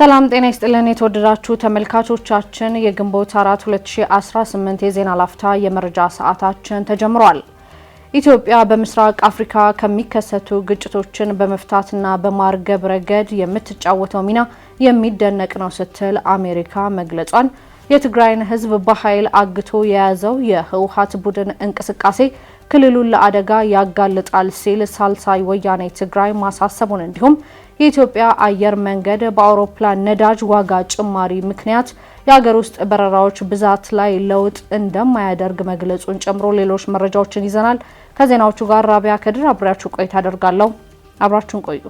ሰላም ጤና ይስጥልን የተወደዳችሁ ተመልካቾቻችን የግንቦት 4 2018 የዜና ላፍታ የመረጃ ሰዓታችን ተጀምሯል። ኢትዮጵያ በምስራቅ አፍሪካ ከሚከሰቱ ግጭቶችን በመፍታትና በማርገብ ረገድ የምትጫወተው ሚና የሚደነቅ ነው ስትል አሜሪካ መግለጿን፣ የትግራይን ሕዝብ በኃይል አግቶ የያዘው የህወሓት ቡድን እንቅስቃሴ ክልሉን ለአደጋ ያጋልጣል ሲል ሳልሳይ ወያኔ ትግራይ ማሳሰቡን፣ እንዲሁም የኢትዮጵያ አየር መንገድ በአውሮፕላን ነዳጅ ዋጋ ጭማሪ ምክንያት የሀገር ውስጥ በረራዎች ብዛት ላይ ለውጥ እንደማያደርግ መግለጹን ጨምሮ ሌሎች መረጃዎችን ይዘናል። ከዜናዎቹ ጋር ራቢያ ከድር አብራችሁ ቆይታ አደርጋለሁ። አብራችሁን ቆዩ።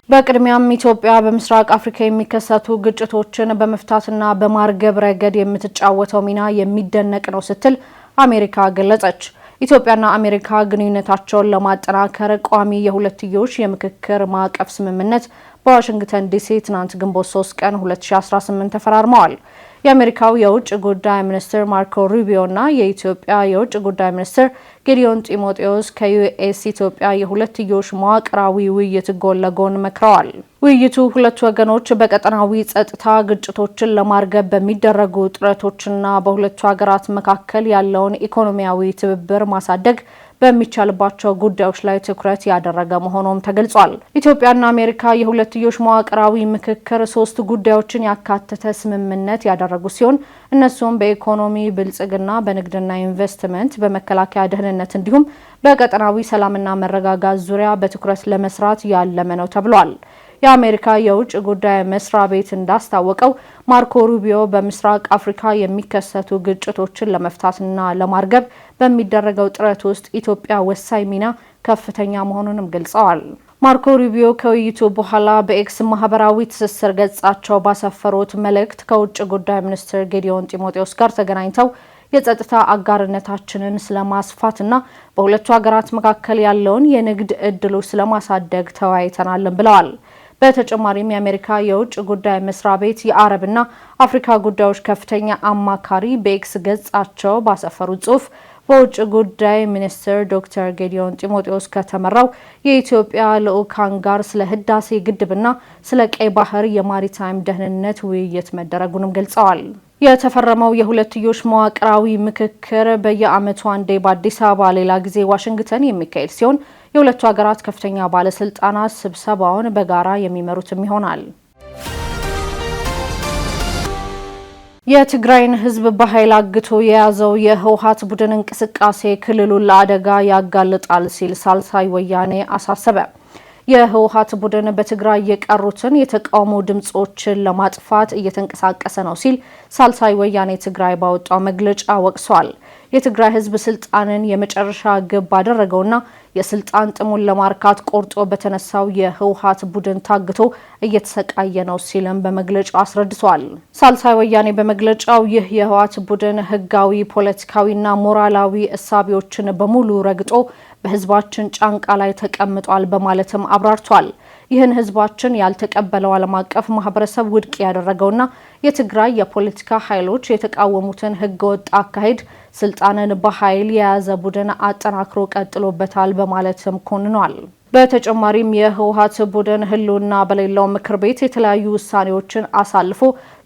በቅድሚያም ኢትዮጵያ በምስራቅ አፍሪካ የሚከሰቱ ግጭቶችን በመፍታትና በማርገብ ረገድ የምትጫወተው ሚና የሚደነቅ ነው ስትል አሜሪካ ገለጸች። ኢትዮጵያና አሜሪካ ግንኙነታቸውን ለማጠናከር ቋሚ የሁለትዮሽ የምክክር ማዕቀፍ ስምምነት በዋሽንግተን ዲሲ ትናንት ግንቦት 3 ቀን 2018 ተፈራርመዋል። የአሜሪካው የውጭ ጉዳይ ሚኒስትር ማርኮ ሩቢዮና የኢትዮጵያ የውጭ ጉዳይ ሚኒስትር ጌዲዮን ጢሞቴዎስ ከዩኤስ ኢትዮጵያ የሁለትዮሽ መዋቅራዊ ውይይት ጎን ለጎን መክረዋል። ውይይቱ ሁለቱ ወገኖች በቀጠናዊ ጸጥታ ግጭቶችን ለማርገብ በሚደረጉ ጥረቶችና በሁለቱ ሀገራት መካከል ያለውን ኢኮኖሚያዊ ትብብር ማሳደግ በሚቻልባቸው ጉዳዮች ላይ ትኩረት ያደረገ መሆኑም ተገልጿል። ኢትዮጵያና አሜሪካ የሁለትዮሽ መዋቅራዊ ምክክር 3 ጉዳዮችን ያካተተ ስምምነት ያደረጉ ሲሆን እነሱም በኢኮኖሚ ብልጽግና፣ በንግድና ኢንቨስትመንት፣ በመከላከያ ደህንነት እንዲሁም በቀጠናዊ ሰላምና መረጋጋት ዙሪያ በትኩረት ለመስራት ያለመ ነው ተብሏል። የአሜሪካ የውጭ ጉዳይ መስሪያ ቤት እንዳስታወቀው ማርኮ ሩቢዮ በምስራቅ አፍሪካ የሚከሰቱ ግጭቶችን ለመፍታትና ለማርገብ በሚደረገው ጥረት ውስጥ ኢትዮጵያ ወሳኝ ሚና ከፍተኛ መሆኑንም ገልጸዋል። ማርኮ ሩቢዮ ከውይይቱ በኋላ በኤክስ ማህበራዊ ትስስር ገጻቸው ባሰፈሩት መልእክት ከውጭ ጉዳይ ሚኒስትር ጌዲዮን ጢሞቴዎስ ጋር ተገናኝተው የጸጥታ አጋርነታችንን ስለማስፋትና በሁለቱ ሀገራት መካከል ያለውን የንግድ እድሎች ስለማሳደግ ተወያይተናል ብለዋል። በተጨማሪም የአሜሪካ የውጭ ጉዳይ መስሪያ ቤት የአረብና አፍሪካ ጉዳዮች ከፍተኛ አማካሪ በኤክስ ገጻቸው ባሰፈሩት ጽሑፍ በውጭ ጉዳይ ሚኒስትር ዶክተር ጌዲዮን ጢሞቴዎስ ከተመራው የኢትዮጵያ ልዑካን ጋር ስለ ህዳሴ ግድብና ስለ ቀይ ባህር የማሪታይም ደህንነት ውይይት መደረጉንም ገልጸዋል። የተፈረመው የሁለትዮሽ መዋቅራዊ ምክክር በየዓመቱ አንዴ በአዲስ አበባ ሌላ ጊዜ ዋሽንግተን የሚካሄድ ሲሆን የሁለቱ ሀገራት ከፍተኛ ባለስልጣናት ስብሰባውን በጋራ የሚመሩትም ይሆናል። የትግራይን ህዝብ በኃይል አግቶ የያዘው የህወሓት ቡድን እንቅስቃሴ ክልሉን ለአደጋ ያጋልጣል ሲል ሳልሳይ ወያኔ አሳሰበ። የህወሓት ቡድን በትግራይ የቀሩትን የተቃውሞ ድምጾችን ለማጥፋት እየተንቀሳቀሰ ነው ሲል ሳልሳይ ወያኔ ትግራይ ባወጣው መግለጫ ወቅሷል። የትግራይ ህዝብ ስልጣንን የመጨረሻ ግብ ባደረገውና የስልጣን ጥሙን ለማርካት ቆርጦ በተነሳው የህወሓት ቡድን ታግቶ እየተሰቃየ ነው ሲልም በመግለጫው አስረድቷል። ሳልሳይ ወያኔ በመግለጫው ይህ የህወሓት ቡድን ህጋዊ፣ ፖለቲካዊና ሞራላዊ እሳቢዎችን በሙሉ ረግጦ በህዝባችን ጫንቃ ላይ ተቀምጧል በማለትም አብራርቷል። ይህን ህዝባችን ያልተቀበለው ዓለም አቀፍ ማህበረሰብ ውድቅ ያደረገውና የትግራይ የፖለቲካ ኃይሎች የተቃወሙትን ህገወጥ አካሄድ ስልጣንን በኃይል የያዘ ቡድን አጠናክሮ ቀጥሎበታል በማለትም ኮንኗል። በተጨማሪም የህወሓት ቡድን ህልውና በሌለው ምክር ቤት የተለያዩ ውሳኔዎችን አሳልፎ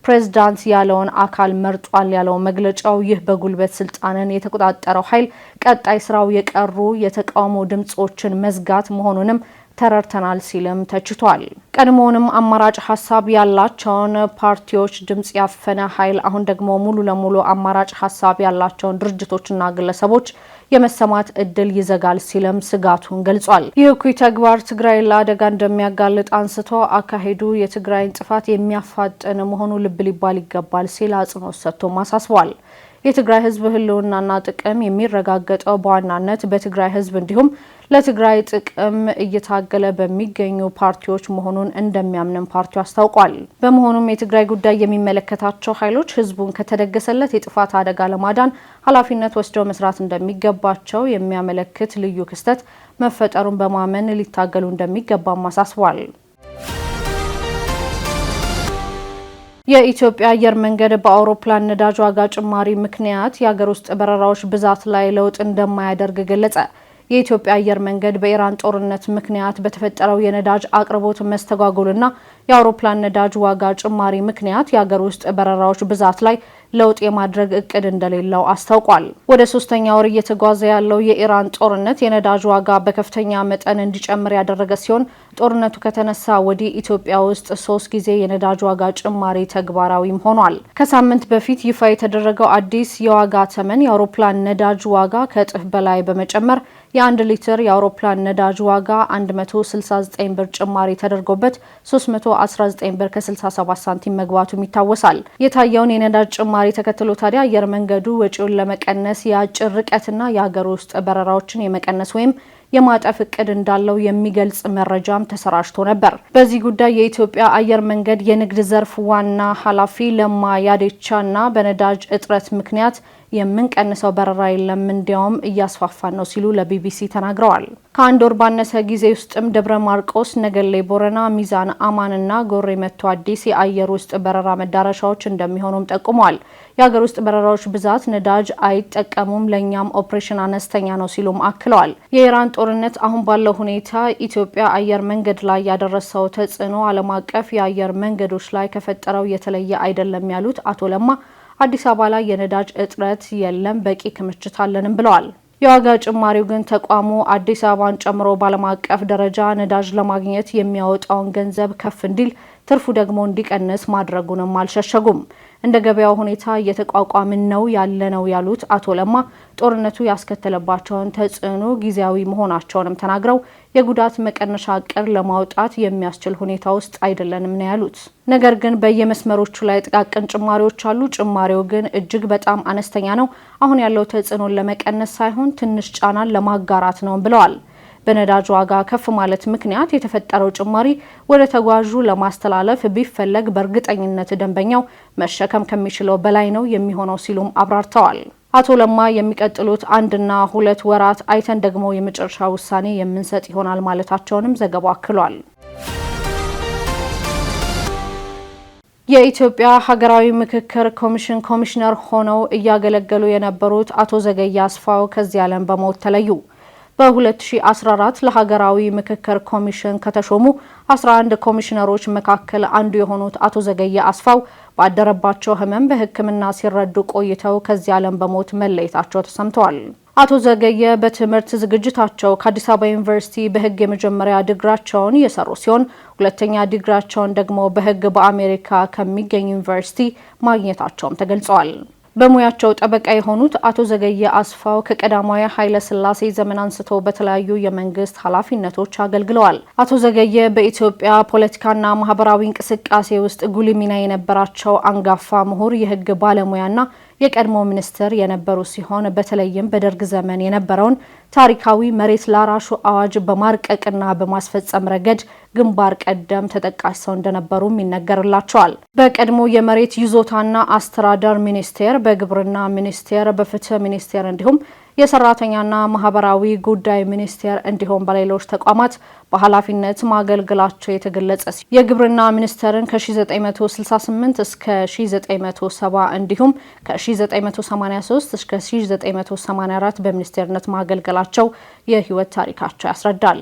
ፕሬዝዳንት ያለውን አካል መርጧል ያለው መግለጫው ይህ በጉልበት ስልጣንን የተቆጣጠረው ኃይል ቀጣይ ስራው የቀሩ የተቃውሞ ድምጾችን መዝጋት መሆኑንም ተረድተናል ሲልም ተችቷል። ቀድሞውንም አማራጭ ሀሳብ ያላቸውን ፓርቲዎች ድምጽ ያፈነ ኃይል አሁን ደግሞ ሙሉ ለሙሉ አማራጭ ሀሳብ ያላቸውን ድርጅቶችና ግለሰቦች የመሰማት እድል ይዘጋል ሲልም ስጋቱን ገልጿል። ይህ እኩይ ተግባር ትግራይ ለአደጋ እንደሚያጋልጥ አንስቶ አካሄዱ የትግራይን ጥፋት የሚያፋጥን መሆኑ ልብ ሊባል ይገባል ሲል አጽንኦት ሰጥቶም አሳስቧል። የትግራይ ህዝብ ህልውናና ጥቅም የሚረጋገጠው በዋናነት በትግራይ ህዝብ እንዲሁም ለትግራይ ጥቅም እየታገለ በሚገኙ ፓርቲዎች መሆኑን እንደሚያምንም ፓርቲው አስታውቋል። በመሆኑም የትግራይ ጉዳይ የሚመለከታቸው ኃይሎች ህዝቡን ከተደገሰለት የጥፋት አደጋ ለማዳን ኃላፊነት ወስደው መስራት እንደሚገባቸው የሚያመለክት ልዩ ክስተት መፈጠሩን በማመን ሊታገሉ እንደሚገባም አሳስቧል። የኢትዮጵያ አየር መንገድ በአውሮፕላን ነዳጅ ዋጋ ጭማሪ ምክንያት የሀገር ውስጥ በረራዎች ብዛት ላይ ለውጥ እንደማያደርግ ገለጸ። የኢትዮጵያ አየር መንገድ በኢራን ጦርነት ምክንያት በተፈጠረው የነዳጅ አቅርቦት መስተጓጎልና የአውሮፕላን ነዳጅ ዋጋ ጭማሪ ምክንያት የሀገር ውስጥ በረራዎች ብዛት ላይ ለውጥ የማድረግ እቅድ እንደሌለው አስታውቋል። ወደ 3ኛ ወር እየተጓዘ ያለው የኢራን ጦርነት የነዳጅ ዋጋ በከፍተኛ መጠን እንዲጨምር ያደረገ ሲሆን ጦርነቱ ከተነሳ ወዲህ ኢትዮጵያ ውስጥ 3 ጊዜ የነዳጅ ዋጋ ጭማሪ ተግባራዊም ሆኗል። ከሳምንት በፊት ይፋ የተደረገው አዲስ የዋጋ ተመን የአውሮፕላን ነዳጅ ዋጋ ከእጥፍ በላይ በመጨመር የ1 ሊትር የአውሮፕላን ነዳጅ ዋጋ 169 ብር ጭማሪ ተደርጎበት 319 ብር ከ67 ሳንቲም መግባቱም ይታወሳል። የታየውን የነዳጅ ጭማሪ ተከትሎ ታዲያ አየር መንገዱ ወጪውን ለመቀነስ የአጭር ርቀትና የሀገር ውስጥ በረራዎችን የመቀነስ ወይም የማጠፍ እቅድ እንዳለው የሚገልጽ መረጃም ተሰራጭቶ ነበር። በዚህ ጉዳይ የኢትዮጵያ አየር መንገድ የንግድ ዘርፍ ዋና ኃላፊ ለማ ያዴቻና በነዳጅ እጥረት ምክንያት የምንቀንሰው በረራ የለም እንዲያውም እያስፋፋን ነው ሲሉ ለቢቢሲ ተናግረዋል። ከአንድ ወር ባነሰ ጊዜ ውስጥም ደብረ ማርቆስ፣ ነገሌ ቦረና፣ ሚዛን አማንና ጎሬ መቶ አዲስ የአየር ውስጥ በረራ መዳረሻዎች እንደሚሆኑም ጠቁመዋል። የሀገር ውስጥ በረራዎች ብዛት ነዳጅ አይጠቀሙም፣ ለእኛም ኦፕሬሽን አነስተኛ ነው ሲሉም አክለዋል። የኢራን ጦርነት አሁን ባለው ሁኔታ ኢትዮጵያ አየር መንገድ ላይ ያደረሰው ተጽዕኖ ዓለም አቀፍ የአየር መንገዶች ላይ ከፈጠረው የተለየ አይደለም ያሉት አቶ ለማ አዲስ አበባ ላይ የነዳጅ እጥረት የለም፣ በቂ ክምችት አለንም ብለዋል። የዋጋ ጭማሪው ግን ተቋሙ አዲስ አበባን ጨምሮ በዓለም አቀፍ ደረጃ ነዳጅ ለማግኘት የሚያወጣውን ገንዘብ ከፍ እንዲል ትርፉ ደግሞ እንዲቀንስ ማድረጉንም አልሸሸጉም። እንደ ገበያው ሁኔታ እየተቋቋምን ነው ያለነው ያሉት አቶ ለማ ጦርነቱ ያስከተለባቸውን ተጽዕኖ ጊዜያዊ መሆናቸውንም ተናግረው የጉዳት መቀነሻ እቅድ ለማውጣት የሚያስችል ሁኔታ ውስጥ አይደለንም ነው ያሉት። ነገር ግን በየመስመሮቹ ላይ ጥቃቅን ጭማሪዎች አሉ። ጭማሪው ግን እጅግ በጣም አነስተኛ ነው። አሁን ያለው ተጽዕኖን ለመቀነስ ሳይሆን ትንሽ ጫናን ለማጋራት ነው ብለዋል። በነዳጅ ዋጋ ከፍ ማለት ምክንያት የተፈጠረው ጭማሪ ወደ ተጓዡ ለማስተላለፍ ቢፈለግ በእርግጠኝነት ደንበኛው መሸከም ከሚችለው በላይ ነው የሚሆነው ሲሉም አብራርተዋል። አቶ ለማ የሚቀጥሉት 1-2 ወራት አይተን ደግሞ የመጨረሻ ውሳኔ የምንሰጥ ይሆናል ማለታቸውንም ዘገባው አክሏል። የኢትዮጵያ ሀገራዊ ምክክር ኮሚሽን ኮሚሽነር ሆነው እያገለገሉ የነበሩት አቶ ዘገየ አስፋው ከዚህ ዓለም በሞት ተለዩ። በ2014 ለሀገራዊ ምክክር ኮሚሽን ከተሾሙ 11 ኮሚሽነሮች መካከል አንዱ የሆኑት አቶ ዘገየ አስፋው ባደረባቸው ሕመም በሕክምና ሲረዱ ቆይተው ከዚህ ዓለም በሞት መለየታቸው ተሰምተዋል። አቶ ዘገየ በትምህርት ዝግጅታቸው ከአዲስ አበባ ዩኒቨርሲቲ በሕግ የመጀመሪያ ዲግሪያቸውን የሰሩ ሲሆን ሁለተኛ ዲግሪያቸውን ደግሞ በሕግ በአሜሪካ ከሚገኝ ዩኒቨርሲቲ ማግኘታቸውም ተገልጸዋል። በሙያቸው ጠበቃ የሆኑት አቶ ዘገየ አስፋው ከቀዳማዊ ኃይለ ሥላሴ ዘመን አንስቶ በተለያዩ የመንግስት ኃላፊነቶች አገልግለዋል። አቶ ዘገየ በኢትዮጵያ ፖለቲካና ማህበራዊ እንቅስቃሴ ውስጥ ጉልህ ሚና የነበራቸው አንጋፋ ምሁር፣ የህግ ባለሙያና የቀድሞ ሚኒስትር የነበሩ ሲሆን በተለይም በደርግ ዘመን የነበረውን ታሪካዊ መሬት ላራሹ አዋጅ በማርቀቅና በማስፈጸም ረገድ ግንባር ቀደም ተጠቃሽ ሰው እንደነበሩም ይነገርላቸዋል። በቀድሞ የመሬት ይዞታና አስተዳደር ሚኒስቴር፣ በግብርና ሚኒስቴር፣ በፍትህ ሚኒስቴር እንዲሁም የሰራተኛና ማህበራዊ ጉዳይ ሚኒስቴር እንዲሁም በሌሎች ተቋማት በኃላፊነት ማገልገላቸው የተገለጸ ሲሆን የግብርና ሚኒስቴርን ከ1968 እስከ 1970 እንዲሁም ከ1983 እስከ 1984 በሚኒስቴርነት ማገልገላቸው የህይወት ታሪካቸው ያስረዳል።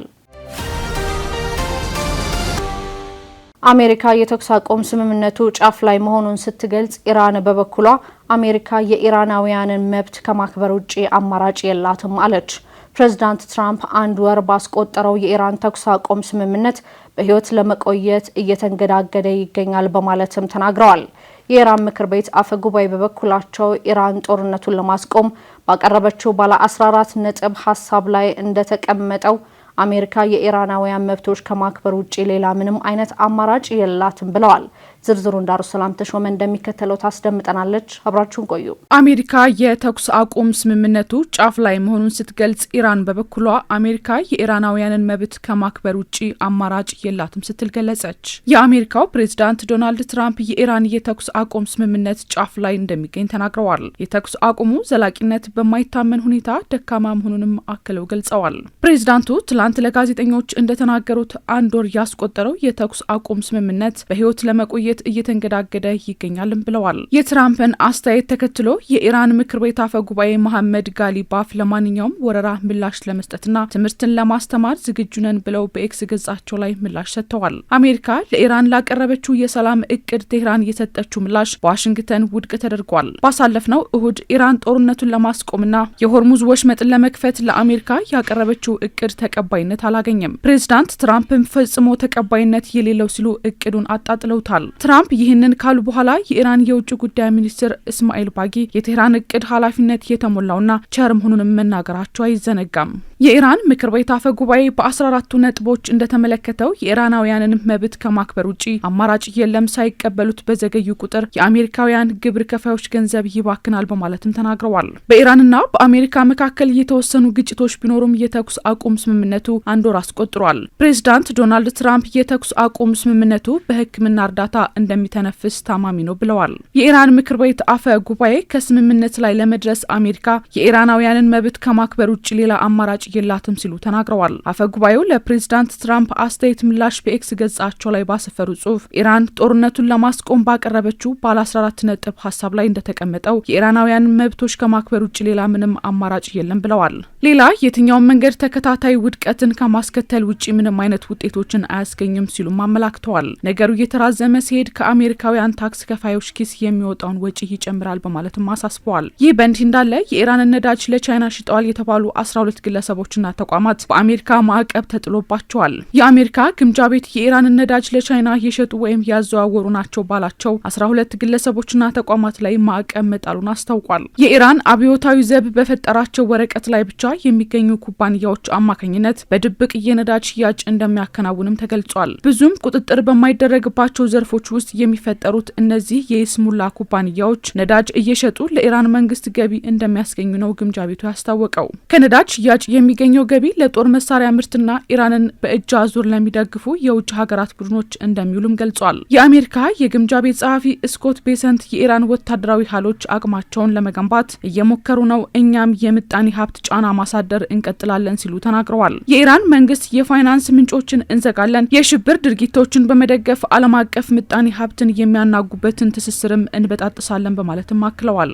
አሜሪካ የተኩስ አቁም ስምምነቱ ጫፍ ላይ መሆኑን ስትገልጽ፣ ኢራን በበኩሏ አሜሪካ የኢራናውያንን መብት ከማክበር ውጪ አማራጭ የላትም አለች። ፕሬዚዳንት ትራምፕ 1 ወር ባስቆጠረው የኢራን ተኩስ አቁም ስምምነት በህይወት ለመቆየት እየተንገዳገደ ይገኛል በማለትም ተናግረዋል። የኢራን ምክር ቤት አፈ ጉባኤ በበኩላቸው ኢራን ጦርነቱን ለማስቆም ባቀረበችው ባለ 14 ነጥብ ሀሳብ ላይ እንደተቀመጠው አሜሪካ የኢራናውያን መብቶች ከማክበር ውጪ ሌላ ምንም አይነት አማራጭ የላትም ብለዋል። ዝርዝሩን ዳሩሰላም ተሾመ እንደሚከተለው ታስደምጠናለች። አብራችሁን ቆዩ። አሜሪካ የተኩስ አቁም ስምምነቱ ጫፍ ላይ መሆኑን ስትገልጽ፣ ኢራን በበኩሏ አሜሪካ የኢራናውያንን መብት ከማክበር ውጪ አማራጭ የላትም ስትል ገለጸች። የአሜሪካው ፕሬዝዳንት ዶናልድ ትራምፕ የኢራን የተኩስ አቁም ስምምነት ጫፍ ላይ እንደሚገኝ ተናግረዋል። የተኩስ አቁሙ ዘላቂነት በማይታመን ሁኔታ ደካማ መሆኑንም አክለው ገልጸዋል። ፕሬዝዳንቱ ትላንት ለጋዜጠኞች እንደተናገሩት 1 ወር ያስቆጠረው የተኩስ አቁም ስምምነት በህይወት ለመቆየት ለማሳየት እየተንገዳገደ ይገኛልም ብለዋል። የትራምፕን አስተያየት ተከትሎ የኢራን ምክር ቤት አፈ ጉባኤ መሐመድ ጋሊባፍ ለማንኛውም ወረራ ምላሽ ለመስጠትና ትምህርትን ለማስተማር ዝግጁ ነን ብለው በኤክስ ገጻቸው ላይ ምላሽ ሰጥተዋል። አሜሪካ ለኢራን ላቀረበችው የሰላም እቅድ ቴህራን የሰጠችው ምላሽ በዋሽንግተን ውድቅ ተደርጓል። ባሳለፍነው እሁድ ኢራን ጦርነቱን ለማስቆምና የሆርሙዝ ወሽመጥን ለመክፈት ለአሜሪካ ያቀረበችው እቅድ ተቀባይነት አላገኘም። ፕሬዚዳንት ትራምፕም ፈጽሞ ተቀባይነት የሌለው ሲሉ እቅዱን አጣጥለውታል። ትራምፕ ይህንን ካሉ በኋላ የኢራን የውጭ ጉዳይ ሚኒስትር እስማኤል ባጊ የቴህራን እቅድ ኃላፊነት የተሞላውና ቸር መሆኑንም መናገራቸው አይዘነጋም። የኢራን ምክር ቤት አፈ ጉባኤ በ14ቱ ነጥቦች እንደተመለከተው የኢራናውያንን መብት ከማክበር ውጪ አማራጭ የለም፣ ሳይቀበሉት በዘገዩ ቁጥር የአሜሪካውያን ግብር ከፋዮች ገንዘብ ይባክናል በማለትም ተናግረዋል። በኢራንና በአሜሪካ መካከል የተወሰኑ ግጭቶች ቢኖሩም የተኩስ አቁም ስምምነቱ አንድ ወር አስቆጥሯል። ፕሬዚዳንት ዶናልድ ትራምፕ የተኩስ አቁም ስምምነቱ በሕክምና እርዳታ እንደሚተነፍስ ታማሚ ነው ብለዋል። የኢራን ምክር ቤት አፈ ጉባኤ ከስምምነት ላይ ለመድረስ አሜሪካ የኢራናውያንን መብት ከማክበር ውጭ ሌላ አማራጭ የላትም ሲሉ ተናግረዋል። አፈ ጉባኤው ለፕሬዚዳንት ትራምፕ አስተያየት ምላሽ በኤክስ ገጻቸው ላይ ባሰፈሩ ጽሑፍ ኢራን ጦርነቱን ለማስቆም ባቀረበችው ባለ 14 ነጥብ ሀሳብ ላይ እንደተቀመጠው የኢራናውያን መብቶች ከማክበር ውጭ ሌላ ምንም አማራጭ የለም ብለዋል። ሌላ የትኛውን መንገድ ተከታታይ ውድቀትን ከማስከተል ውጭ ምንም አይነት ውጤቶችን አያስገኝም ሲሉም አመላክተዋል። ነገሩ እየተራዘመ ሲሄድ ከአሜሪካውያን ታክስ ከፋዮች ኪስ የሚወጣውን ወጪ ይጨምራል በማለትም አሳስበዋል። ይህ በእንዲህ እንዳለ የኢራንን ነዳጅ ለቻይና ሽጠዋል የተባሉ 12 ግለሰቦችና ተቋማት በአሜሪካ ማዕቀብ ተጥሎባቸዋል። የአሜሪካ ግምጃ ቤት የኢራንን ነዳጅ ለቻይና የሸጡ ወይም ያዘዋወሩ ናቸው ባላቸው 12 ግለሰቦችና ተቋማት ላይ ማዕቀብ መጣሉን አስታውቋል። የኢራን አብዮታዊ ዘብ በፈጠራቸው ወረቀት ላይ ብቻ የሚገኙ ኩባንያዎች አማካኝነት በድብቅ የነዳጅ ሽያጭ እንደሚያከናውንም ተገልጿል። ብዙም ቁጥጥር በማይደረግባቸው ዘርፎች ውስጥ የሚፈጠሩት እነዚህ የይስሙላ ኩባንያዎች ነዳጅ እየሸጡ ለኢራን መንግስት ገቢ እንደሚያስገኙ ነው ግምጃ ቤቱ ያስታወቀው። ከነዳጅ ሽያጭ የሚገኘው ገቢ ለጦር መሳሪያ ምርትና ኢራንን በእጅ አዙር ለሚደግፉ የውጭ ሀገራት ቡድኖች እንደሚውልም ገልጿል። የአሜሪካ የግምጃ ቤት ጸሐፊ ስኮት ቤሰንት የኢራን ወታደራዊ ኃይሎች አቅማቸውን ለመገንባት እየሞከሩ ነው፣ እኛም የምጣኔ ሀብት ጫና ማሳደር እንቀጥላለን ሲሉ ተናግረዋል። የኢራን መንግስት የፋይናንስ ምንጮችን እንዘጋለን፣ የሽብር ድርጊቶችን በመደገፍ ዓለም አቀፍ ምጣኔ ሀብትን የሚያናጉበትን ትስስርም እንበጣጥሳለን በማለትም አክለዋል።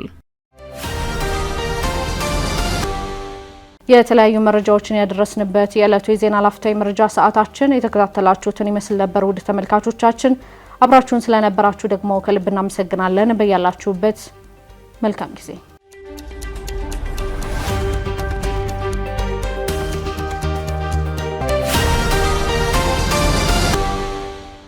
የተለያዩ መረጃዎችን ያደረስንበት የዕለቱ የዜና ላፍታ መረጃ ሰዓታችን የተከታተላችሁትን ይመስል ነበር። ውድ ተመልካቾቻችን አብራችሁን ስለነበራችሁ ደግሞ ከልብ እናመሰግናለን። በያላችሁበት መልካም ጊዜ